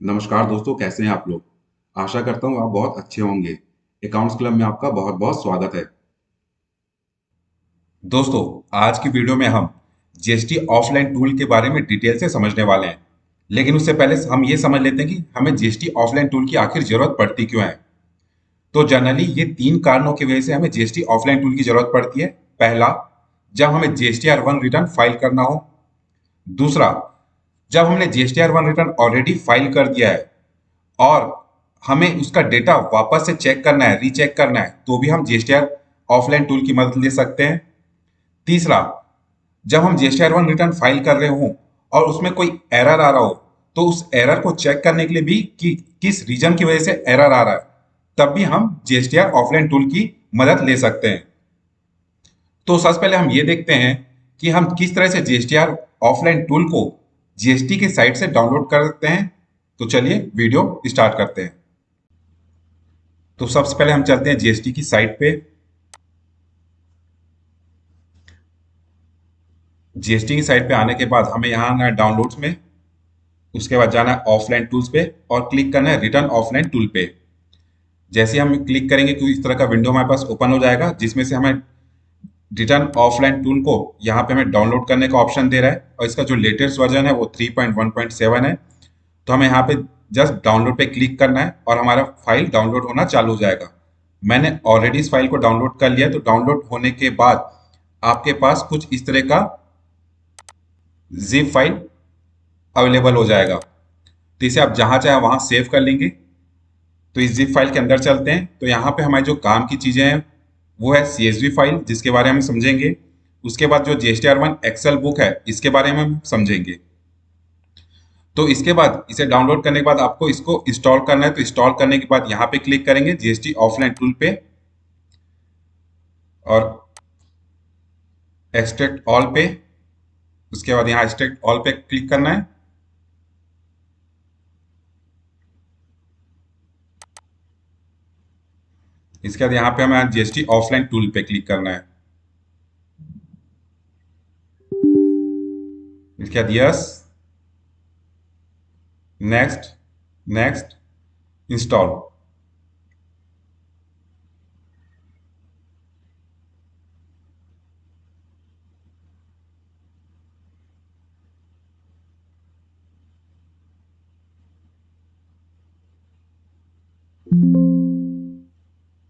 नमस्कार दोस्तों, कैसे हैं आप लोग? आशा करता हूँ आप बहुत अच्छे होंगे। अकाउंट्स क्लब में आपका बहुत-बहुत स्वागत है। दोस्तों, आज की वीडियो में हम जीएसटी ऑफलाइन टूल के बारे में डिटेल से समझने वाले हैं। लेकिन उससे पहले हम ये समझ लेते हैं कि हमें जीएसटी ऑफलाइन टूल की आखिर जरूरत पड़ती क्यों है। तो जनरली ये 3 कारणों की वजह से हमें जीएसटी ऑफलाइन टूल की जरूरत पड़ती है। पहला, जब हमें जीएसटीआर 1 रिटर्न फाइल करना हो। दूसरा, जब हमने जीएसटीआर 1 रिटर्न ऑलरेडी फाइल कर दिया है और हमें उसका डेटा वापस से चेक करना है, रीचेक करना है, तो भी हम जीएसटीआर ऑफलाइन टूल की मदद ले सकते हैं। तीसरा, जब हम जीएसटीआर 1 रिटर्न फाइल कर रहे हों और उसमें कोई एरर आ रहा हो, तो उस एरर को चेक करने के लिए भी कि किस रीजन की वजह से एरर आ रहा है, तब भी हम जीएसटीआर ऑफलाइन टूल की मदद ले सकते हैं। तो सबसे पहले हम ये देखते हैं कि हम किस तरह से जीएसटीआर ऑफलाइन टूल को जीएसटी की साइट से डाउनलोड कर सकते हैं। तो चलिए वीडियो स्टार्ट करते हैं। तो सबसे पहले हम चलते हैं जीएसटी की साइट पे। जीएसटी की साइट पे आने के बाद हमें यहाँ आना है डाउनलोड्स में। उसके बाद जाना है ऑफलाइन टूल्स पे और क्लिक करना है रिटर्न ऑफलाइन टूल पे। जैसे हम क्लिक करेंगे तो इस तरह का विंडो हमारे पास ओपन हो जाएगा, जिसमें से हमें रिटर्न ऑफलाइन टूल को यहाँ पे हमें डाउनलोड करने का ऑप्शन दे रहा है और इसका जो लेटेस्ट वर्जन है वो 3.1.7 है। तो हमें यहाँ पे जस्ट डाउनलोड पे क्लिक करना है और हमारा फाइल डाउनलोड होना चालू हो जाएगा। मैंने ऑलरेडी इस फाइल को डाउनलोड कर लिया है, तो डाउनलोड होने के बाद आपके पास कुछ इस तरह का जिप फाइल अवेलेबल हो जाएगा। तो इसे आप जहां चाहे वहां सेव कर लेंगे। तो इस जिप फाइल के अंदर चलते हैं। तो यहाँ पे हमारी जो काम की चीजें हैं वो है सीएसवी फाइल, जिसके बारे में हम समझेंगे। उसके बाद जो जीएसटीआर 1 एक्सेल बुक है, इसके बारे में हम समझेंगे। तो इसके बाद इसे डाउनलोड करने के बाद आपको इसको इंस्टॉल करना है। तो इंस्टॉल करने के बाद यहाँ पे क्लिक करेंगे जीएसटी ऑफलाइन टूल पे और एक्सट्रैक्ट ऑल पे। उसके बाद यहाँ एक्सट्रैक्ट ऑल पे क्लिक करना है। इसके बाद यहाँ पे हमें जीएसटी ऑफलाइन टूल पे क्लिक करना है। इसके बाद यस, नेक्स्ट, नेक्स्ट, इंस्टॉल।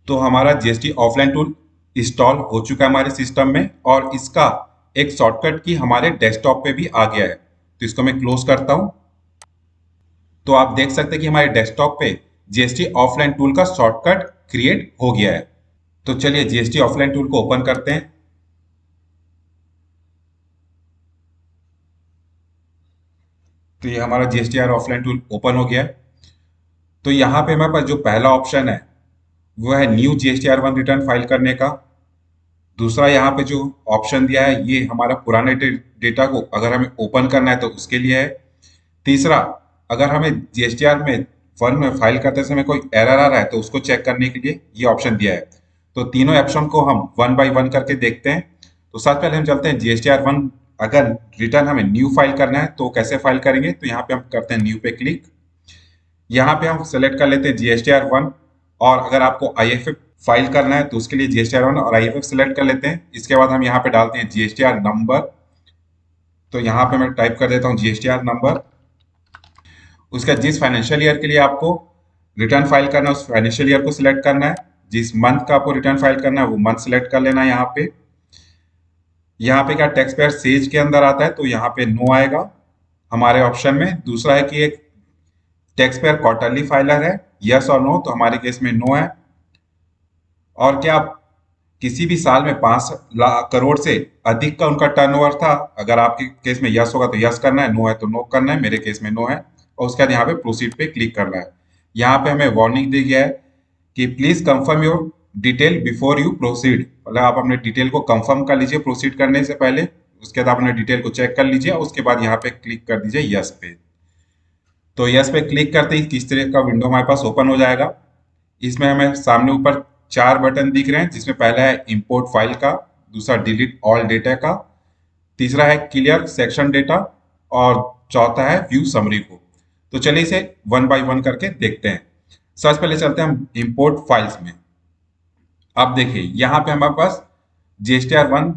तो हमारा जीएसटी ऑफलाइन टूल इंस्टॉल हो चुका है हमारे सिस्टम में और इसका एक शॉर्टकट की हमारे डेस्कटॉप पे भी आ गया है। तो इसको मैं क्लोज करता हूं। तो आप देख सकते हैं कि हमारे डेस्कटॉप पे जीएसटी ऑफलाइन टूल का शॉर्टकट क्रिएट हो गया है। तो चलिए जीएसटी ऑफलाइन टूल को ओपन करते हैं। तो ये हमारा जीएसटीआर ऑफलाइन टूल ओपन हो गया है। तो यहाँ पे हमारे पास जो पहला ऑप्शन है वो है न्यू जीएसटीआर 1 रिटर्न फाइल करने का। दूसरा यहाँ पे जो ऑप्शन दिया है ये हमारा पुराने डेटा को अगर हमें ओपन करना है तो उसके लिए है। तीसरा, अगर हमें जीएसटीआर में फर्म में फाइल करते समय कोई एरर आ रहा है तो उसको चेक करने के लिए ये ऑप्शन दिया है। तो तीनों ऑप्शन को हम वन बाय वन करके देखते हैं। तो सबसे पहले हम चलते हैं जीएसटीआर 1। अगर रिटर्न हमें न्यू फाइल करना है तो कैसे फाइल करेंगे, तो यहाँ पे हम करते हैं न्यू पे क्लिक। यहाँ पे हम सेलेक्ट कर लेते हैं जीएसटीआर 1 और अगर आपको आईएफएफ फाइल करना है तो उसके लिए जीएसटीआर 1 और आईएफएफ सेलेक्ट कर लेते हैं। इसके बाद हम यहाँ पे डालते हैं जीएसटीआर नंबर। तो यहाँ पे मैं टाइप कर देता हूँ जीएसटीआर नंबर। उसका जिस फाइनेंशियल ईयर के लिए आपको रिटर्न फाइल करना है उस फाइनेंशियल ईयर को सिलेक्ट करना है। जिस मंथ का आपको रिटर्न फाइल करना है वो मंथ सिलेक्ट कर लेना है। यहाँ पे क्या टैक्स पेयर सेज के अंदर आता है तो यहाँ पे नो आएगा हमारे ऑप्शन में। दूसरा है कि एक टैक्स पेयर क्वार्टरली फाइलर है, यस और नो, तो हमारे केस में नो है। और क्या किसी भी साल में 5 लाख करोड़ से अधिक का उनका टर्नओवर था, अगर आपके केस में यस होगा तो यस करना है, नो है तो नो करना है। मेरे केस में नो है। और उसके बाद यहाँ पे प्रोसीड पे क्लिक करना है। यहाँ पे हमें वार्निंग दी गया है कि please confirm your detail before you proceed, मतलब आप अपने डिटेल को कंफर्म कर लीजिए प्रोसीड करने से पहले। उसके बाद आप अपने डिटेल को चेक कर लीजिए और उसके बाद यहाँ पे क्लिक कर दीजिए यस पे। तो यस पे क्लिक करते ही किस तरह का विंडो हमारे पास ओपन हो जाएगा। इसमें हमें सामने ऊपर 4 बटन दिख रहे हैं, जिसमें पहला है इंपोर्ट फाइल का, दूसरा डिलीट ऑल डेटा का, तीसरा है क्लियर सेक्शन डेटा और चौथा है व्यू समरी को। तो चलिए इसे वन बाय वन करके देखते हैं। सबसे पहले चलते हैं हम इंपोर्ट फाइल्स में। अब देखिए यहाँ पे हमारे पास GSTR1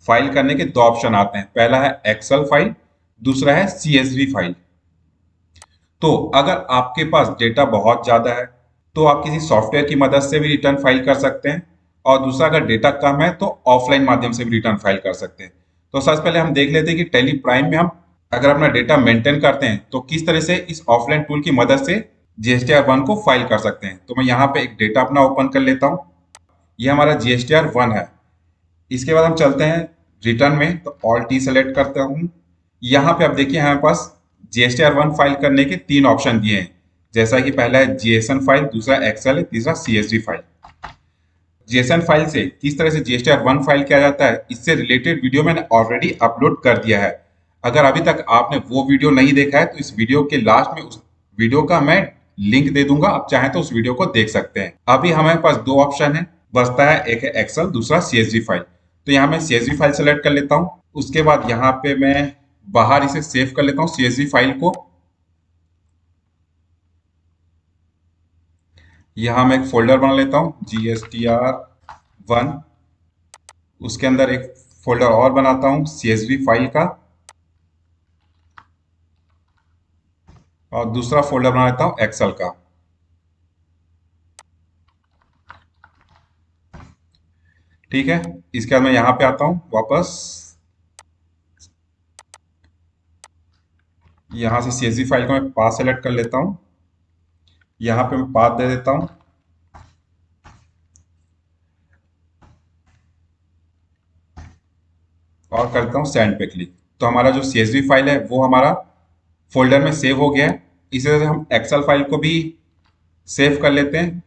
फाइल करने के दो ऑप्शन आते हैं। पहला है एक्सेल फाइल, दूसरा है CSV फाइल। तो अगर आपके पास डेटा बहुत ज्यादा है तो आप किसी सॉफ्टवेयर की मदद से भी रिटर्न फाइल कर सकते हैं, और दूसरा अगर डेटा कम है तो ऑफलाइन माध्यम से भी रिटर्न फाइल कर सकते हैं। तो सबसे पहले हम देख लेते हैं कि टेली प्राइम में हम अगर अपना डेटा मेंटेन करते हैं तो किस तरह से इस ऑफलाइन टूल की मदद से GSTR1 को फाइल कर सकते हैं। तो मैं यहाँ पे एक डेटा अपना ओपन कर लेता हूँ। ये हमारा GSTR1 है। इसके बाद हम चलते हैं रिटर्न में, तो ऑल टी सेलेक्ट करता हूँ। यहाँ पे आप देखिए हमारे पास GSTR1 फाइल करने के तीन ऑप्शन दिए हैं, जैसा कि पहला है JSON फाइल, दूसरा एक्सेल है, तीसरा CSV फाइल। JSON फाइल से किस तरह से GSTR1 फाइल किया जाता है, इससे रिलेटेड वीडियो मैंने ऑलरेडी अपलोड कर दिया है। अगर अभी तक आपने वो वीडियो नहीं देखा है तो इस वीडियो के लास्ट में उस वीडियो का मैं लिंक दे दूंगा, आप चाहें तो उस वीडियो को देख सकते हैं। अभी हमारे पास दो ऑप्शन है बचता है, एक है एक्सेल, दूसरा CSV फाइल। तो यहाँ मैं CSV फाइल सेलेक्ट कर लेता हूँ। उसके बाद यहाँ पे मैं बाहर इसे सेव कर लेता हूँ CSV फाइल को। यहाँ मैं एक फोल्डर बना लेता हूँ GSTR1, उसके अंदर एक फोल्डर और बनाता हूँ CSV फाइल का, और दूसरा फोल्डर बना लेता हूँ एक्सेल का। ठीक है, इसके बाद मैं यहाँ पे आता हूँ वापस, यहाँ से CSV फाइल का मैं पाथ सेलेक्ट कर लेता हूँ। यहाँ पे मैं पाथ दे देता हूँ, और करता हूँ सेंड पे क्लिक। तो हमारा जो CSV फाइल है वो हमारा फोल्डर में सेव हो गया है। इसी तरह से हम एक्सेल फाइल को भी सेव कर लेते हैं।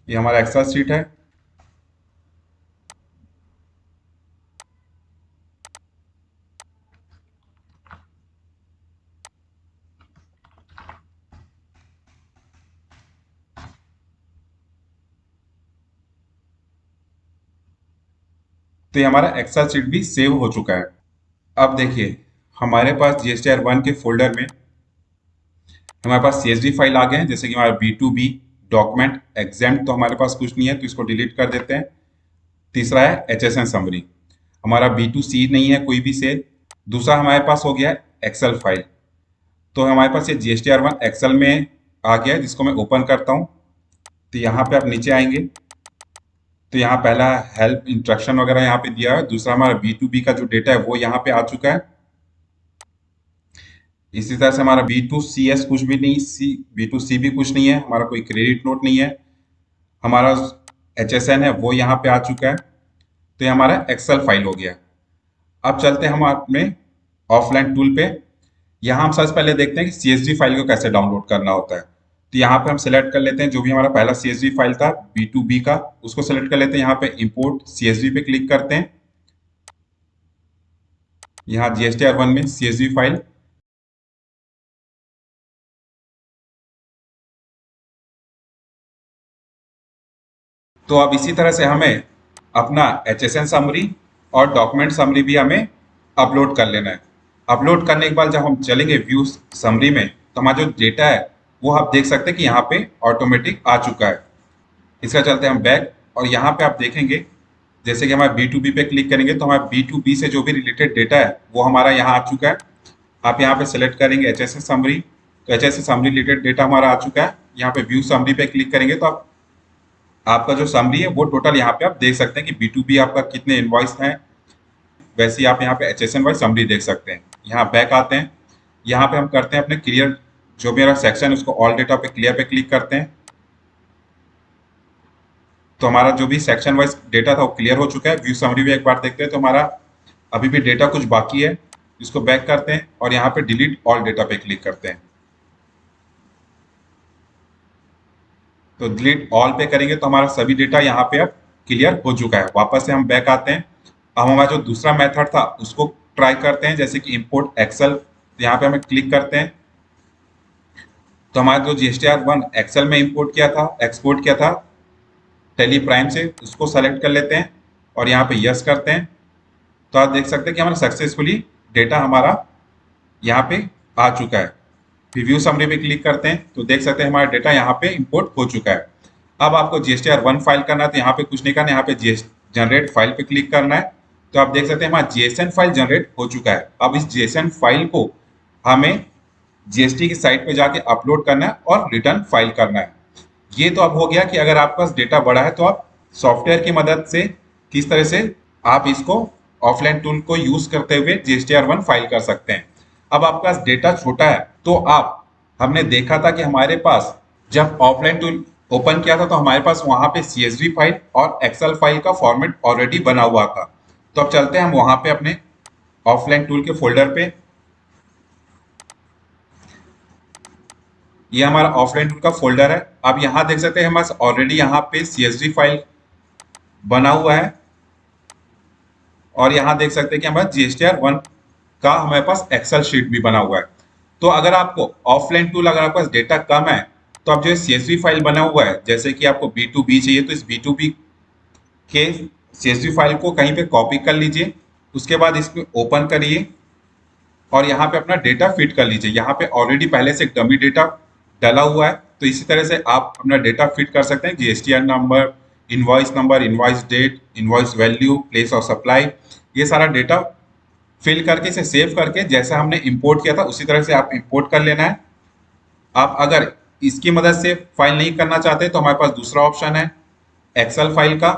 ये हमारा एक्सेल शीट है। तो ये हमारा एक्सेल शीट भी सेव हो चुका है। अब देखिए हमारे पास GSTR1 के फोल्डर में हमारे पास CSV फाइल आ गए हैं, जैसे कि हमारा B2B डॉक्यूमेंट एग्जाम, तो हमारे पास कुछ नहीं है तो इसको डिलीट कर देते हैं। तीसरा है HSN समरी, हमारा B2C नहीं है कोई भी सेल। दूसरा हमारे पास हो गया एक्सेल फाइल, तो हमारे पास ये GSTR1 एक्सेल में आ गया है, जिसको मैं ओपन करता हूँ। तो यहाँ पे आप नीचे आएंगे तो यहाँ पहला हेल्प इंस्ट्रक्शन वगैरह यहाँ पे दिया है। दूसरा हमारा B2B का जो डेटा है वो यहाँ पे आ चुका है। इसी तरह से हमारा B2CS कुछ भी नहीं, B2C भी कुछ नहीं है, हमारा कोई क्रेडिट नोट नहीं है। हमारा HSN है वो यहाँ पे आ चुका है। तो ये हमारा एक्सेल फाइल हो गया। अब चलते हैं हम अपने ऑफलाइन टूल पे। यहाँ हम सबसे पहले देखते हैं कि CSV फाइल को कैसे डाउनलोड करना होता है। तो यहाँ पे हम सेलेक्ट कर लेते हैं जो भी हमारा पहला CSV फाइल था B2B का, उसको सेलेक्ट कर लेते हैं। यहाँ पे इंपोर्ट CSV पे क्लिक करते हैं। यहाँ GSTR1 में CSV फाइल, तो अब इसी तरह से हमें अपना HSN समरी और डॉक्यूमेंट समरी भी हमें अपलोड कर लेना है। अपलोड करने के बाद जब हम चलेंगे व्यू समरी में, तो हमारा जो डेटा है वो आप देख सकते हैं कि यहाँ पे ऑटोमेटिक आ चुका है। इसका चलते हैं हम बैक, और यहाँ पे आप देखेंगे जैसे कि हमारे B2B पे क्लिक करेंगे तो हमारे B2B से जो भी रिलेटेड डेटा है वो हमारा यहाँ आ चुका है। आप यहाँ पे सेलेक्ट करेंगे HSN समरी, तो HSN समरी रिलेटेड डेटा हमारा आ चुका है। यहाँ पे व्यू समरी पे क्लिक करेंगे तो आपका जो समरी है वो टोटल यहाँ पे आप देख सकते हैं कि B2B आपका कितने इनवॉइस हैं। वैसे ही आप यहाँ पे HSN वाइज समरी देख सकते हैं। यहाँ बैक आते हैं, यहाँ पे हम करते हैं अपने क्लियर, जो भी मेरा सेक्शन है उसको ऑल डेटा पे क्लियर पे क्लिक करते हैं। तो हमारा जो भी सेक्शन वाइज डेटा था वो क्लियर हो चुका है। व्यू समरी भी एक बार देखते हैं, तो हमारा अभी भी डेटा कुछ बाकी है, इसको बैक करते हैं और यहाँ पे डिलीट ऑल डेटा पे क्लिक करते हैं। तो डिलीट ऑल पे करेंगे तो हमारा सभी डेटा यहाँ पे अब क्लियर हो चुका है। वापस से हम बैक आते हैं। अब हमारा जो दूसरा मेथड था उसको ट्राई करते हैं, जैसे कि इंपोर्ट एक्सेल, यहाँ पे हमें क्लिक करते हैं। तो हमारा जो GSTR1 एक्सेल में इंपोर्ट किया था, एक्सपोर्ट किया था टेली प्राइम से, उसको सेलेक्ट कर लेते हैं और यहाँ पे यस करते हैं। तो आप देख सकते हैं कि हमारा सक्सेसफुली डेटा हमारा यहाँ पे आ चुका है। रिव्यू समरी पे क्लिक करते हैं तो देख सकते हैं हमारा डेटा यहाँ पे इंपोर्ट हो चुका है। अब आपको GSTR1 फाइल करना है तो यहाँ पे कुछ नहीं करना है, यहाँ पे जनरेट फाइल पे क्लिक करना है। तो आप देख सकते हैं हमारा JSON फाइल जनरेट हो चुका है। अब इस JSON फाइल को हमें GST की साइट पे जाके अपलोड करना है और रिटर्न फाइल करना है। ये तो अब हो गया कि अगर आपके पास डेटा बड़ा है तो आप सॉफ्टवेयर की मदद से किस तरह से आप इसको ऑफलाइन टूल को यूज करते हुए GSTR1 फाइल कर सकते हैं। अब आपके पास डेटा छोटा है तो आप हमने देखा था कि हमारे पास जब ऑफलाइन टूल ओपन किया था तो हमारे पास वहां पे CSV फाइल और एक्सेल फाइल का फॉर्मेट ऑलरेडी बना हुआ था। तो अब चलते हैं हम वहां पे अपने ऑफलाइन टूल के फोल्डर पे। ये हमारा ऑफलाइन टूल का फोल्डर है। अब यहाँ देख सकते हैं हमारे पास ऑलरेडी यहाँ पे CSV फाइल बना हुआ है और यहाँ देख सकते हैं कि हमारा GSTR1 का हमारे पास एक्सेल शीट भी बना हुआ है। तो अगर आपको ऑफलाइन टूल अगर आपके पास डेटा कम है तो आप जो CSV फाइल बना हुआ है, जैसे कि आपको B2B चाहिए तो इस B2B के CSV फाइल को कहीं पे कॉपी कर लीजिए, उसके बाद इसको ओपन करिए और यहाँ पे अपना डेटा फिट कर लीजिए। यहाँ पे ऑलरेडी पहले से डमी डेटा डला हुआ है तो इसी तरह से आप अपना डेटा फिट कर सकते हैं। GSTR number, invoice date, invoice value, place of supply, ये सारा डेटा फिल करके इसे सेव करके जैसा हमने इंपोर्ट किया था उसी तरह से आप इंपोर्ट कर लेना है। आप अगर इसकी मदद से फाइल नहीं करना चाहते तो हमारे पास दूसरा ऑप्शन है एक्सेल फाइल का।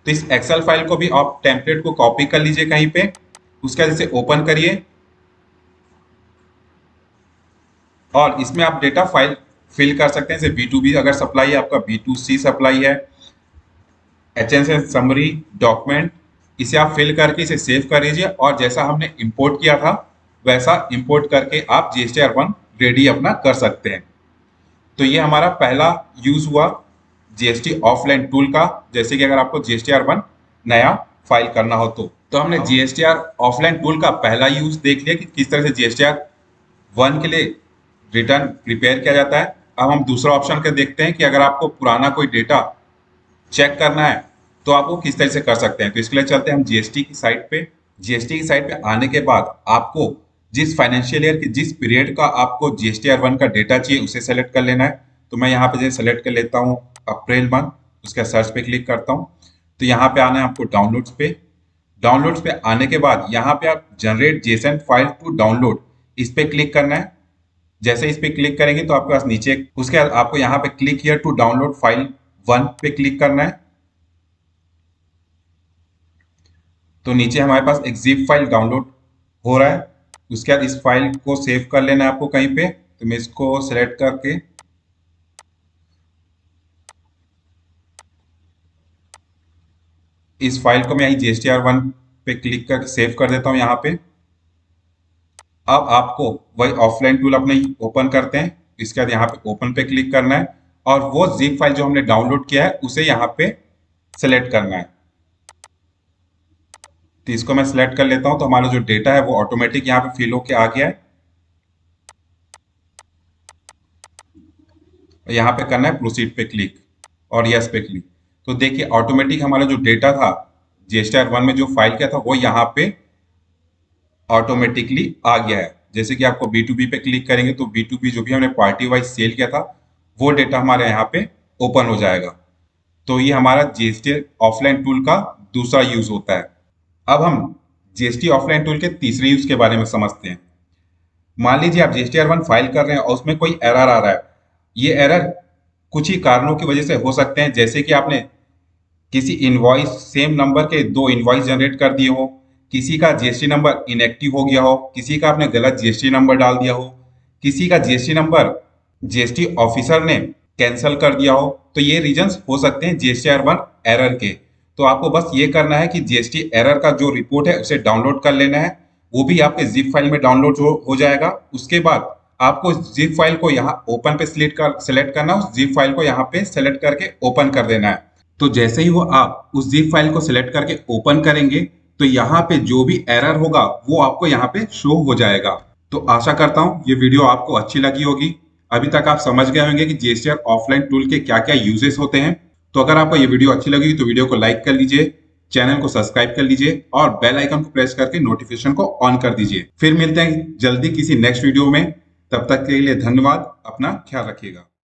तो इस एक्सेल फाइल को भी आप टेम्पलेट को कॉपी कर लीजिए कहीं पे, उसके बाद इसे ओपन करिए और इसमें आप डेटा फाइल फिल कर सकते हैं। जैसे B2B अगर सप्लाई है, आपका B2C सप्लाई है, HSN समरी, डॉक्यूमेंट, इसे आप फिल करके इसे सेव कर लीजिए और जैसा हमने इंपोर्ट किया था वैसा इंपोर्ट करके आप GSTR1 रेडी अपना कर सकते हैं। तो ये हमारा पहला यूज हुआ GST ऑफलाइन टूल का, जैसे कि अगर आपको GSTR1 नया फाइल करना हो तो हमने GSTR ऑफलाइन टूल का पहला यूज देख लिया कि किस तरह से GSTR1 के लिए रिटर्न प्रिपेयर किया जाता है। अब हम दूसरा ऑप्शन के देखते हैं कि अगर आपको पुराना कोई डेटा चेक करना है तो आप वो किस तरह से कर सकते हैं। तो इसके लिए चलते हैं हम GST की साइट पे। GST की साइट पे आने के बाद आपको जिस फाइनेंशियल ईयर के जिस पीरियड का आपको GSTR1 का डेटा चाहिए उसे सेलेक्ट कर लेना है। तो मैं यहाँ पे जैसे सेलेक्ट कर लेता हूँ अप्रैल मंथ, उसके सर्च पे क्लिक करता हूँ तो यहाँ पे आना है आपको डाउनलोड्स पे। डाउनलोड्स पे आने के बाद यहाँ पे आप generate JSON file to download, इस पे क्लिक करना है। जैसे इस पे क्लिक करेंगे तो आपके पास नीचे उसके बाद आपको यहाँ पे click here to download file 1 पे क्लिक करना है। तो नीचे हमारे पास एक जिप फाइल डाउनलोड हो रहा है। उसके बाद इस फाइल को सेव कर लेना है आपको कहीं पे। तो मैं इसको सेलेक्ट करके इस फाइल को मैं यही GSTR1 पे क्लिक करके सेव कर देता हूँ यहाँ पे। अब आपको वही ऑफलाइन टूल अपने ओपन करते हैं, इसके बाद यहाँ पे ओपन पे क्लिक करना है और वो जिप फाइल जो हमने डाउनलोड किया है उसे यहाँ पे सेलेक्ट करना है। तो इसको मैं सिलेक्ट कर लेता हूँ तो हमारा जो डेटा है वो ऑटोमेटिक यहाँ पे फिल होके आ गया है। यहाँ पे करना है प्रोसीड पे क्लिक और यस पे क्लिक। तो देखिए ऑटोमेटिक हमारा जो डेटा था GSTR1 में जो फाइल किया था वो यहाँ पे ऑटोमेटिकली आ गया है। जैसे कि आपको B2B पे क्लिक करेंगे तो B2B जो भी हमने पार्टी वाइज सेल किया था वो डेटा हमारे यहाँ पे ओपन हो जाएगा। तो ये हमारा GST ऑफलाइन टूल का दूसरा यूज होता है। अब हम GST ऑफलाइन टूल के तीसरे यूज के बारे में समझते हैं। मान लीजिए आप GSTR1 फाइल कर रहे हैं और उसमें कोई एरर आ रहा है। ये एरर कुछ ही कारणों की वजह से हो सकते हैं, जैसे कि आपने किसी इनवॉइस सेम नंबर के 2 इनवॉइस जनरेट कर दिए हो, किसी का GST नंबर इनएक्टिव हो गया हो, किसी का आपने गलत GST नंबर डाल दिया हो, किसी का GST नंबर GST ऑफिसर ने कैंसिल कर दिया हो। तो ये रीजंस हो सकते हैं GSTR1 एरर के। तो आपको बस ये करना है कि GST एरर का जो रिपोर्ट है उसे डाउनलोड कर लेना है, वो भी आपके जिप फाइल में डाउनलोड हो जाएगा। उसके बाद आपको जिप फाइल को यहाँ ओपन पे सेलेक्ट करना है, उस जिप फाइल को यहाँ पे सेलेक्ट करके ओपन कर देना है। तो जैसे ही वो आप उस जिप फाइल को सेलेक्ट करके ओपन करेंगे तो यहाँ पे जो भी एरर होगा वो आपको यहाँ पे शो हो जाएगा। तो आशा करता हूँ ये वीडियो आपको अच्छी लगी होगी। अभी तक आप समझ गए होंगे कि GSTR ऑफलाइन टूल के क्या क्या यूजेस होते हैं। तो अगर आपको ये वीडियो अच्छी लगी तो वीडियो को लाइक कर लीजिए, चैनल को सब्सक्राइब कर लीजिए और बेल आइकन को प्रेस करके नोटिफिकेशन को ऑन कर दीजिए। फिर मिलते हैं जल्दी किसी नेक्स्ट वीडियो में। तब तक के लिए धन्यवाद। अपना ख्याल रखिएगा।